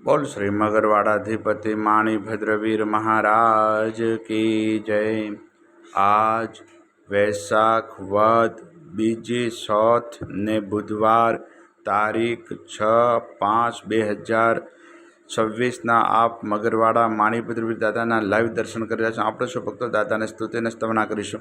बोल श्री मगरवाड़ाधिपति माणी भद्रवीर महाराज की जय। आज वैशाख वद बीजी चौथ ने बुधवार तारीख 6/5/2026 आप मगरवाड़ा माणी भद्रवीर दादा लाइव दर्शन कर रहा छो। आप सौ भक्तो दादा ने स्तुति ने स्तवना करीशुं।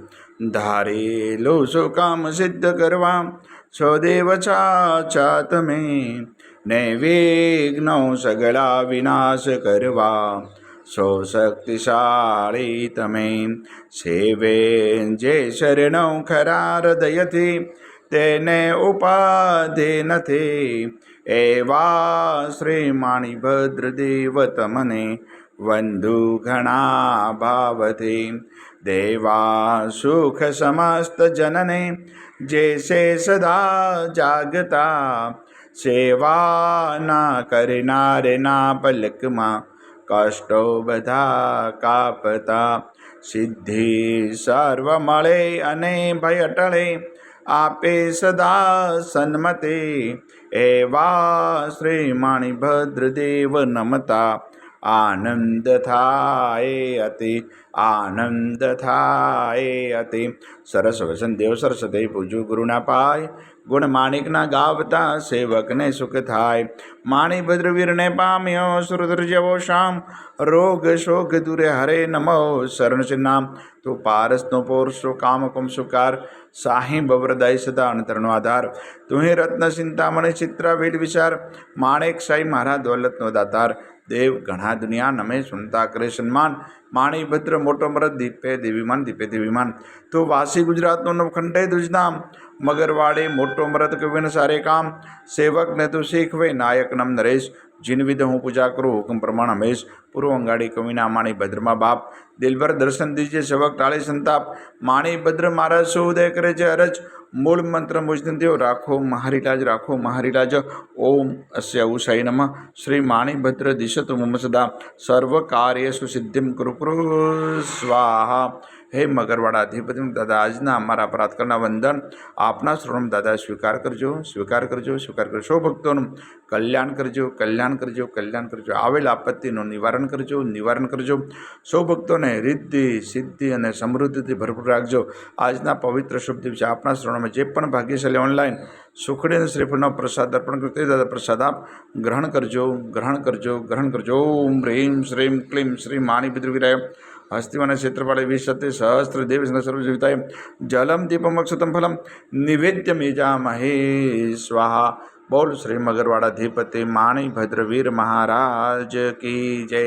धारेलो सो काम सिद्ध करवा सो देव छा तमे ने विघ्नो सगला विनाश करवा सो शक्तिशाળી તમે સેવે જે શરણો ખરા હૃદયથી તેને ઉપાધિ નથી એવા શ્રી માણીભદ્રદેવ તમને વંદુ ઘણા ભાવથી દેવા સુખ સમસ્ત જનને જે સે સદા જાગતા સેવાના કરનારના પલકમાં કષ્ટો બધા કાપતા સિદ્ધિ સર્વ મળે અને ભય ટળે આપે સદા સન્મતે એવા શ્રી માણીભદ્રદેવ નમતા આનંદ થાય અતિ સરસ વસન દેવ સરસ્વતી પૂજુ ગુરુના પાય ગુણ માણિકના ગાવતા સેવકને સુખ થાય માણી ભદ્રવીરને પામ્યો સુરધર જેવો શ્યામ રોગ શોક દૂરે હરે નમો શરણ છે નામ તું પારસનો પોરસો કામ કુમ સુકાર સાહી બવરદાય સદા અંતરનો આધાર તું હે રત્ન ચિંતામણી ચિત્રા વેદ વિચાર માણેક સાઈ મારા દોલતનો દાતાર દેવ ઘણા દુનિયા નમે સુનતા કરે સન્માન માણીભદ્ર મોટો મરદ દીપે દેવીમાન દીપે દેવીમાન તું વાસી ગુજરાતનો નવખંડે દુજનામ મગરવાડે મોટો મરદ કવિન સારે કામ સેવક ને તું શીખવે નાયક નમ નરેશ જીન વિધ હું પૂજા કરું હુકમ પ્રમાણ હમેશ પૂર્વ અંગાડી કવિના માણીભદ્રમાં બાપ દિલભર દર્શન દીજે સેવક ટાળે સંતાપ માણીભદ્ર મારા સુદય કરે છે અરજ મૂળ મંત્ર મુજદેવ રાખો મહારીલાજ ઓમ અસ્ય ઉષાય નમઃ શ્રી માણીભદ્ર દિશતુ મમ સદા સર્વ કાર્યેષુ સિદ્ધિમ કુરુ સ્વાહા હે મગરવાડા અધિપતિ દાદા આજના અમારા પ્રાર્થના વંદન આપના શ્રવણ દાદા સ્વીકાર કરજો સૌ ભક્તોનું કલ્યાણ કરજો આવેલ આપત્તિનું નિવારણ કરજો સૌ ભક્તોને રિદ્ધિ સિદ્ધિ અને સમૃદ્ધિથી ભરપૂર રાખજો આજના પવિત્ર શુભ દિવસે આપના શ્રવણમાં જે પણ ભાગ્યશાળી ઓનલાઈન સુખડી અને શ્રીફળનો પ્રસાદ અર્પણ કરતો દાદા પ્રસાદ આપ ગ્રહણ કરજો ઓમ હ્રીમ શ્રીમ ક્લીમ શ્રી માણીભદ્રવીરાય હસ્તિવાન ક્ષેત્રપાળે વિશતે સહસ્ત્ર દેવ સર્વજીવિતાય જલમ દીપમ અક્ષતમ ફલમ નિવેદ્ય મેજામહે સ્વાહા બોલ શ્રી મગરવાડા અધિપતિ માણીભદ્રવીર મહારાજ કી જય।